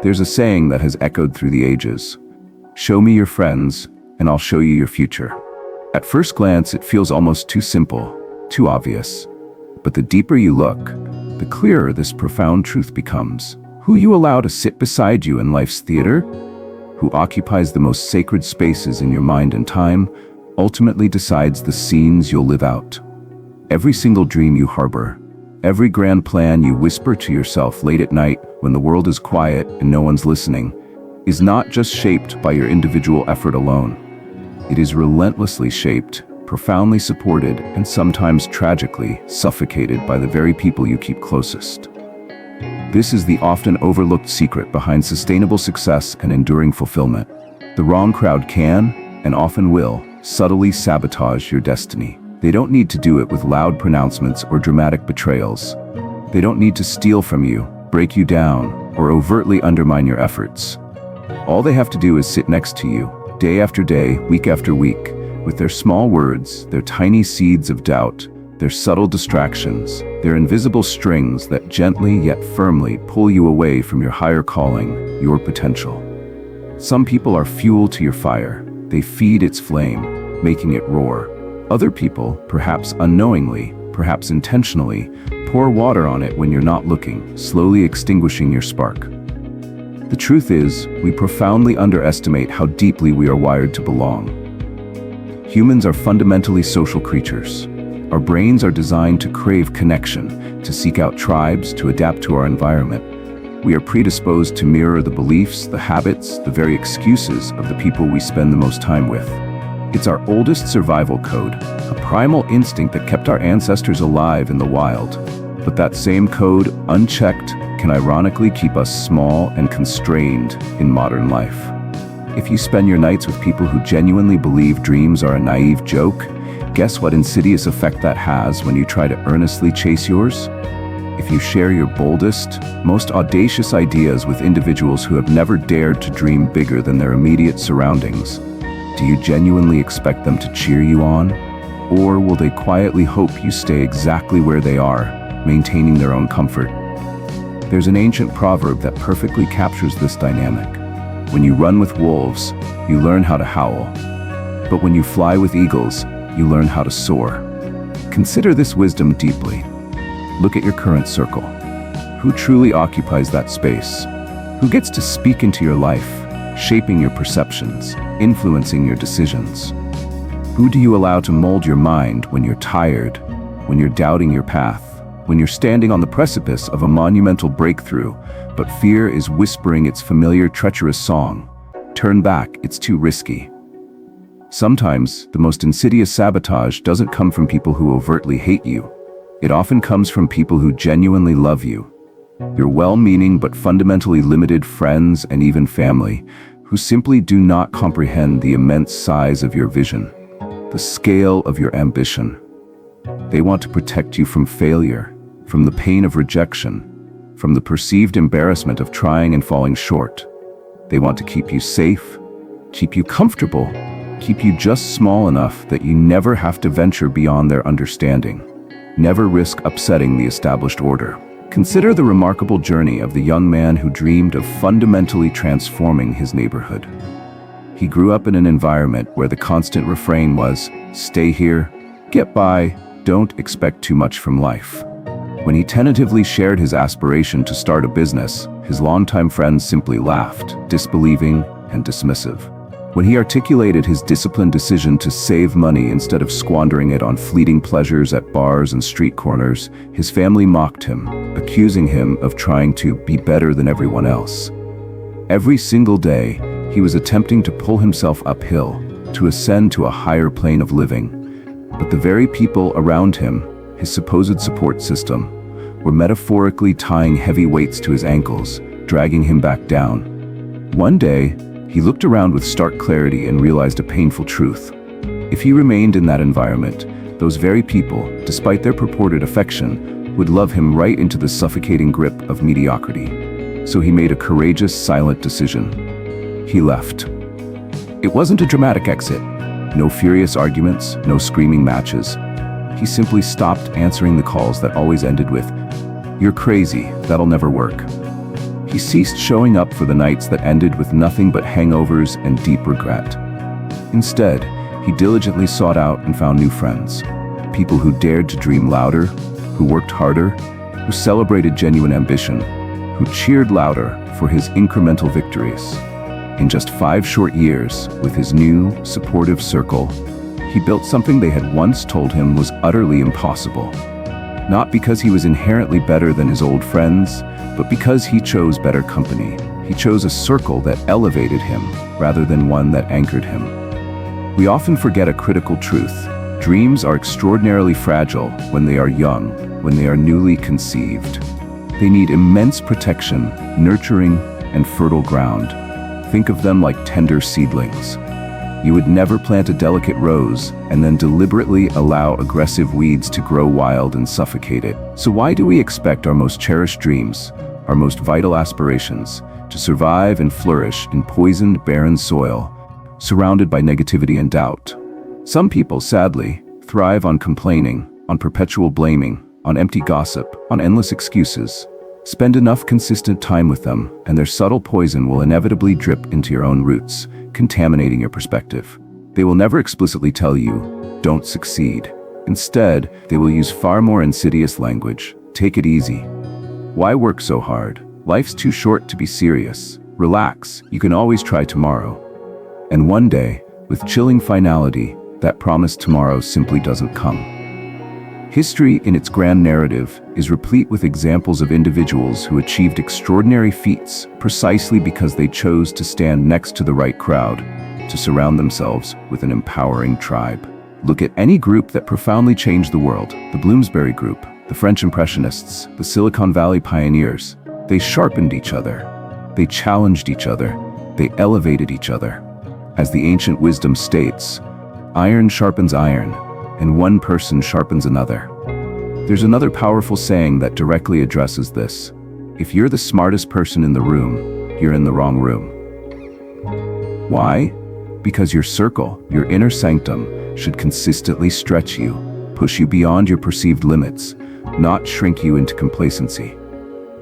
There's a saying that has echoed through the ages. Show me your friends, and I'll show you your future. At first glance, it feels almost too simple, too obvious. But the deeper you look, the clearer this profound truth becomes. Who you allow to sit beside you in life's theater, who occupies the most sacred spaces in your mind and time, ultimately decides the scenes you'll live out. Every single dream you harbor, every grand plan you whisper to yourself late at night when the world is quiet and no one's listening, is not just shaped by your individual effort alone. It is relentlessly shaped, profoundly supported, and sometimes tragically suffocated by the very people you keep closest. This is the often overlooked secret behind sustainable success and enduring fulfillment. The wrong crowd can, and often will, subtly sabotage your destiny. They don't need to do it with loud pronouncements or dramatic betrayals. They don't need to steal from you, break you down, or overtly undermine your efforts. All they have to do is sit next to you, day after day, week after week, with their small words, their tiny seeds of doubt, their subtle distractions, their invisible strings that gently yet firmly pull you away from your higher calling, your potential. Some people are fuel to your fire. They feed its flame, making it roar. Other people, perhaps unknowingly, perhaps intentionally, pour water on it when you're not looking, slowly extinguishing your spark. The truth is, we profoundly underestimate how deeply we are wired to belong. Humans are fundamentally social creatures. Our brains are designed to crave connection, to seek out tribes, to adapt to our environment. We are predisposed to mirror the beliefs, the habits, the very excuses of the people we spend the most time with. It's our oldest survival code, a primal instinct that kept our ancestors alive in the wild. But that same code, unchecked, can ironically keep us small and constrained in modern life. If you spend your nights with people who genuinely believe dreams are a naive joke, guess what insidious effect that has when you try to earnestly chase yours? If you share your boldest, most audacious ideas with individuals who have never dared to dream bigger than their immediate surroundings, do you genuinely expect them to cheer you on? Or will they quietly hope you stay exactly where they are, maintaining their own comfort? There's an ancient proverb that perfectly captures this dynamic. When you run with wolves, you learn how to howl. But when you fly with eagles, you learn how to soar. Consider this wisdom deeply. Look at your current circle. Who truly occupies that space? Who gets to speak into your life, shaping your perceptions, influencing your decisions? Who do you allow to mold your mind when you're tired, when you're doubting your path, when you're standing on the precipice of a monumental breakthrough, but fear is whispering its familiar treacherous song? Turn back, it's too risky. Sometimes, the most insidious sabotage doesn't come from people who overtly hate you. It often comes from people who genuinely love you. Your well-meaning but fundamentally limited friends and even family, who simply do not comprehend the immense size of your vision, the scale of your ambition. They want to protect you from failure, from the pain of rejection, from the perceived embarrassment of trying and falling short. They want to keep you safe, keep you comfortable, keep you just small enough that you never have to venture beyond their understanding, never risk upsetting the established order. Consider the remarkable journey of the young man who dreamed of fundamentally transforming his neighborhood. He grew up in an environment where the constant refrain was, "Stay here, get by, don't expect too much from life." When he tentatively shared his aspiration to start a business, his longtime friends simply laughed, disbelieving and dismissive. When he articulated his disciplined decision to save money instead of squandering it on fleeting pleasures at bars and street corners, his family mocked him, accusing him of trying to be better than everyone else. Every single day, he was attempting to pull himself uphill, to ascend to a higher plane of living. But the very people around him, his supposed support system, were metaphorically tying heavy weights to his ankles, dragging him back down. One day, he looked around with stark clarity and realized a painful truth. If he remained in that environment, those very people, despite their purported affection, would love him right into the suffocating grip of mediocrity. So he made a courageous, silent decision. He left. It wasn't a dramatic exit. No furious arguments, no screaming matches. He simply stopped answering the calls that always ended with, "You're crazy, that'll never work." He ceased showing up for the nights that ended with nothing but hangovers and deep regret. Instead, he diligently sought out and found new friends. People who dared to dream louder, who worked harder, who celebrated genuine ambition, who cheered louder for his incremental victories. In just 5 short years, with his new, supportive circle, he built something they had once told him was utterly impossible. Not because he was inherently better than his old friends, but because he chose better company. He chose a circle that elevated him, rather than one that anchored him. We often forget a critical truth. Dreams are extraordinarily fragile when they are young, when they are newly conceived. They need immense protection, nurturing, and fertile ground. Think of them like tender seedlings. You would never plant a delicate rose and then deliberately allow aggressive weeds to grow wild and suffocate it. So why do we expect our most cherished dreams, our most vital aspirations, to survive and flourish in poisoned, barren soil, surrounded by negativity and doubt? Some people, sadly, thrive on complaining, on perpetual blaming, on empty gossip, on endless excuses. Spend enough consistent time with them, and their subtle poison will inevitably drip into your own roots, contaminating your perspective. They will never explicitly tell you, "Don't succeed." Instead, they will use far more insidious language. "Take it easy. Why work so hard? Life's too short to be serious. Relax, you can always try tomorrow." And one day, with chilling finality, that promised tomorrow simply doesn't come. History, in its grand narrative, is replete with examples of individuals who achieved extraordinary feats precisely because they chose to stand next to the right crowd, to surround themselves with an empowering tribe. Look at any group that profoundly changed the world: the Bloomsbury Group, the French Impressionists, the Silicon Valley pioneers. They sharpened each other. They challenged each other. They elevated each other. As the ancient wisdom states, iron sharpens iron, and one person sharpens another. There's another powerful saying that directly addresses this. If you're the smartest person in the room, you're in the wrong room. Why? Because your circle, your inner sanctum, should consistently stretch you, push you beyond your perceived limits, not shrink you into complacency.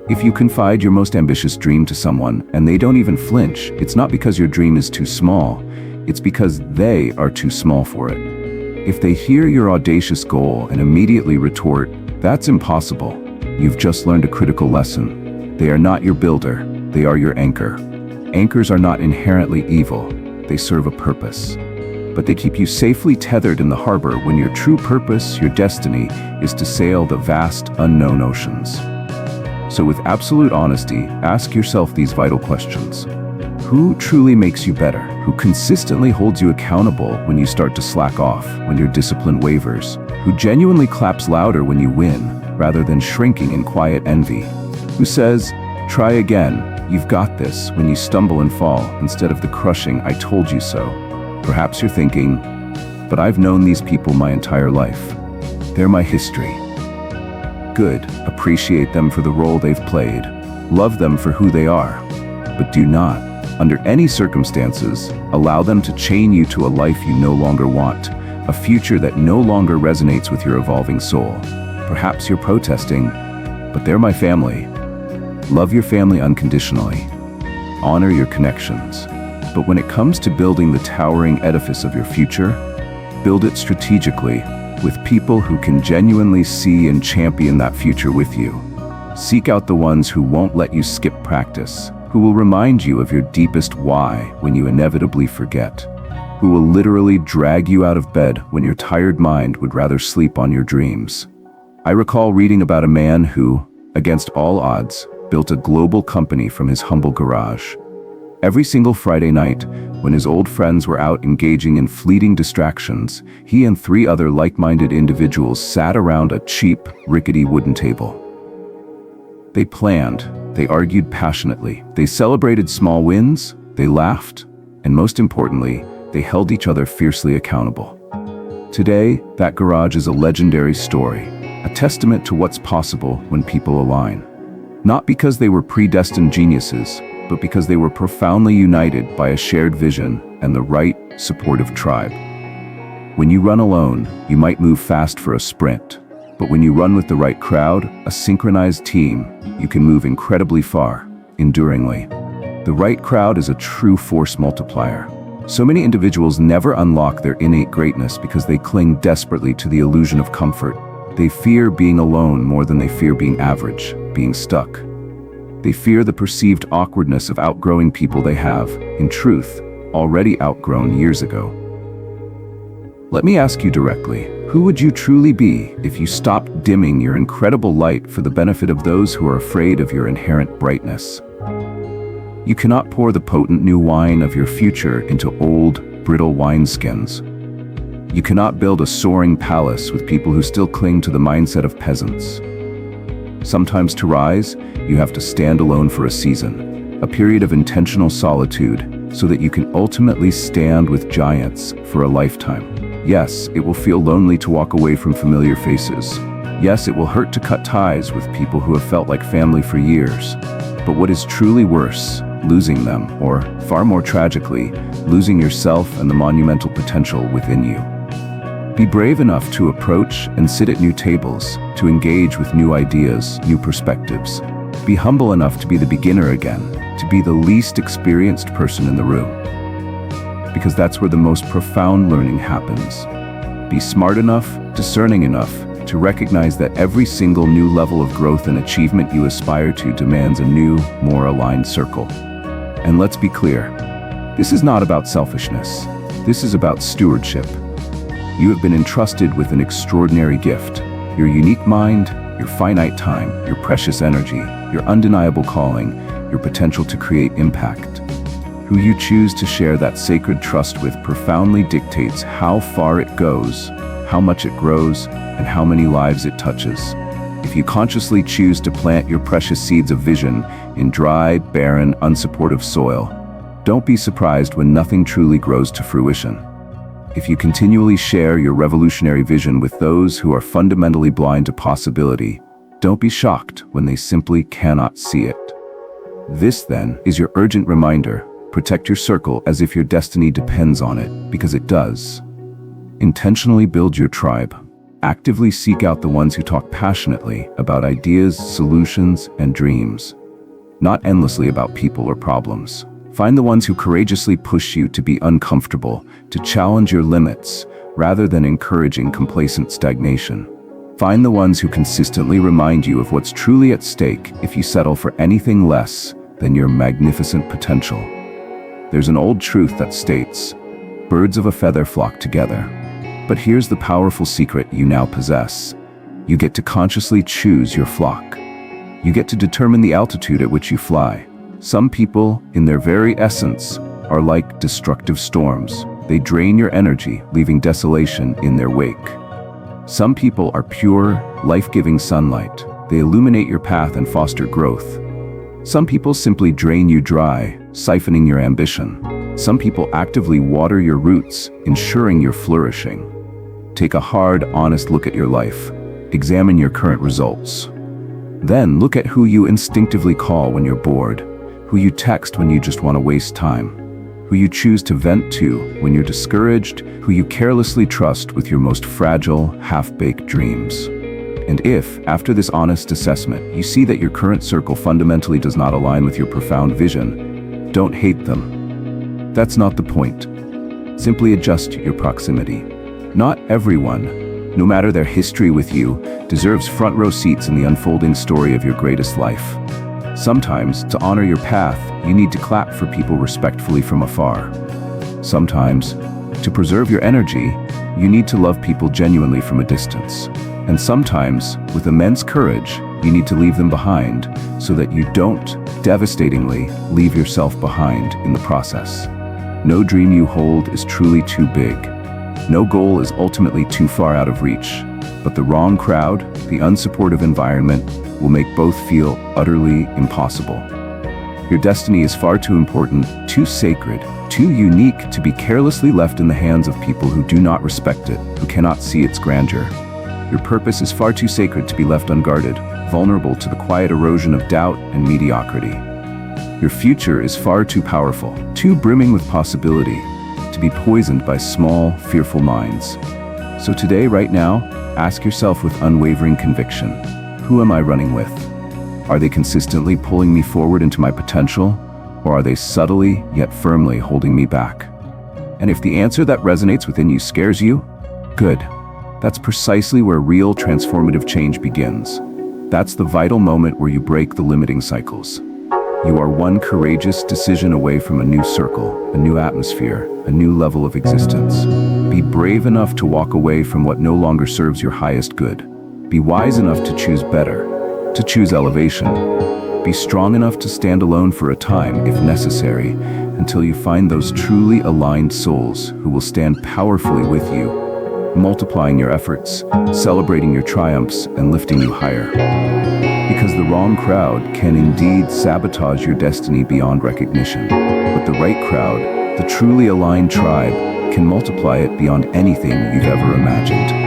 If you confide your most ambitious dream to someone and they don't even flinch, it's not because your dream is too small, it's because they are too small for it. If they hear your audacious goal and immediately retort, "That's impossible," you've just learned a critical lesson. They are not your builder, they are your anchor. Anchors are not inherently evil, they serve a purpose. But they keep you safely tethered in the harbor when your true purpose, your destiny, is to sail the vast, unknown oceans. So with absolute honesty, ask yourself these vital questions. Who truly makes you better? Who consistently holds you accountable when you start to slack off, when your discipline wavers? Who genuinely claps louder when you win, rather than shrinking in quiet envy? Who says, "Try again, you've got this," when you stumble and fall, instead of the crushing "I told you so"? Perhaps you're thinking, "But I've known these people my entire life. They're my history." Good, appreciate them for the role they've played. Love them for who they are. But do not, under any circumstances, allow them to chain you to a life you no longer want, a future that no longer resonates with your evolving soul. Perhaps you're protesting, "But they're my family." Love your family unconditionally. Honor your connections. But when it comes to building the towering edifice of your future, build it strategically, with people who can genuinely see and champion that future with you. Seek out the ones who won't let you skip practice, who will remind you of your deepest why when you inevitably forget, who will literally drag you out of bed when your tired mind would rather sleep on your dreams. I recall reading about a man who, against all odds, built a global company from his humble garage. Every single Friday night, when his old friends were out engaging in fleeting distractions, he and 3 other like-minded individuals sat around a cheap, rickety wooden table. They planned, they argued passionately, they celebrated small wins, they laughed, and most importantly, they held each other fiercely accountable. Today, that garage is a legendary story, a testament to what's possible when people align. Not because they were predestined geniuses, but because they were profoundly united by a shared vision and the right, supportive tribe. When you run alone, you might move fast for a sprint, but when you run with the right crowd, a synchronized team, you can move incredibly far. enduringly. The right crowd is a true force multiplier. So many individuals never unlock their innate greatness because they cling desperately to the illusion of comfort. They fear being alone more than they fear being average, being stuck. They fear the perceived awkwardness of outgrowing people they have, in truth, already outgrown years ago. Let me ask you directly, who would you truly be if you stopped dimming your incredible light for the benefit of those who are afraid of your inherent brightness? You cannot pour the potent new wine of your future into old, brittle wineskins. You cannot build a soaring palace with people who still cling to the mindset of peasants. Sometimes to rise, you have to stand alone for a season, a period of intentional solitude, so that you can ultimately stand with giants for a lifetime. Yes, it will feel lonely to walk away from familiar faces. Yes, it will hurt to cut ties with people who have felt like family for years. But what is truly worse, losing them, or far more tragically, losing yourself and the monumental potential within you. Be brave enough to approach and sit at new tables, to engage with new ideas, new perspectives. Be humble enough to be the beginner again, to be the least experienced person in the room. Because that's where the most profound learning happens. Be smart enough, discerning enough, to recognize that every single new level of growth and achievement you aspire to demands a new, more aligned circle. And let's be clear, this is not about selfishness. This is about stewardship. You have been entrusted with an extraordinary gift, your unique mind, your finite time, your precious energy, your undeniable calling, your potential to create impact. Who you choose to share that sacred trust with profoundly dictates how far it goes, how much it grows, and how many lives it touches. If you consciously choose to plant your precious seeds of vision in dry, barren, unsupportive soil, don't be surprised when nothing truly grows to fruition. If you continually share your revolutionary vision with those who are fundamentally blind to possibility, don't be shocked when they simply cannot see it. This, then, is your urgent reminder: protect your circle as if your destiny depends on it, because it does. Intentionally build your tribe. Actively seek out the ones who talk passionately about ideas, solutions, and dreams, not endlessly about people or problems. Find the ones who courageously push you to be uncomfortable, to challenge your limits, rather than encouraging complacent stagnation. Find the ones who consistently remind you of what's truly at stake if you settle for anything less than your magnificent potential. There's an old truth that states, birds of a feather flock together. But here's the powerful secret you now possess. You get to consciously choose your flock. You get to determine the altitude at which you fly. Some people, in their very essence, are like destructive storms. They drain your energy, leaving desolation in their wake. Some people are pure, life-giving sunlight. They illuminate your path and foster growth. Some people simply drain you dry, siphoning your ambition. Some people actively water your roots, ensuring you're flourishing. Take a hard, honest look at your life. Examine your current results. Then look at who you instinctively call when you're bored, who you text when you just want to waste time, who you choose to vent to when you're discouraged, who you carelessly trust with your most fragile, half-baked dreams. And if, after this honest assessment, you see that your current circle fundamentally does not align with your profound vision, don't hate them. That's not the point. Simply adjust your proximity. Not everyone, no matter their history with you, deserves front-row seats in the unfolding story of your greatest life. Sometimes, to honor your path, you need to clap for people respectfully from afar. Sometimes, to preserve your energy, you need to love people genuinely from a distance. And sometimes, with immense courage, you need to leave them behind so that you don't, devastatingly, leave yourself behind in the process. No dream you hold is truly too big. No goal is ultimately too far out of reach. But the wrong crowd, the unsupportive environment, will make both feel utterly impossible. Your destiny is far too important, too sacred, too unique to be carelessly left in the hands of people who do not respect it, who cannot see its grandeur. Your purpose is far too sacred to be left unguarded, vulnerable to the quiet erosion of doubt and mediocrity. Your future is far too powerful, too brimming with possibility, to be poisoned by small, fearful minds. So today, right now, ask yourself with unwavering conviction, who am I running with? Are they consistently pulling me forward into my potential, or are they subtly yet firmly holding me back? And if the answer that resonates within you scares you, good. That's precisely where real transformative change begins. That's the vital moment where you break the limiting cycles. You are one courageous decision away from a new circle, a new atmosphere, a new level of existence. Be brave enough to walk away from what no longer serves your highest good. Be wise enough to choose better, to choose elevation. Be strong enough to stand alone for a time, if necessary, until you find those truly aligned souls who will stand powerfully with you, multiplying your efforts, celebrating your triumphs, and lifting you higher. Because the wrong crowd can indeed sabotage your destiny beyond recognition, but the right crowd, the truly aligned tribe, can multiply it beyond anything you've ever imagined.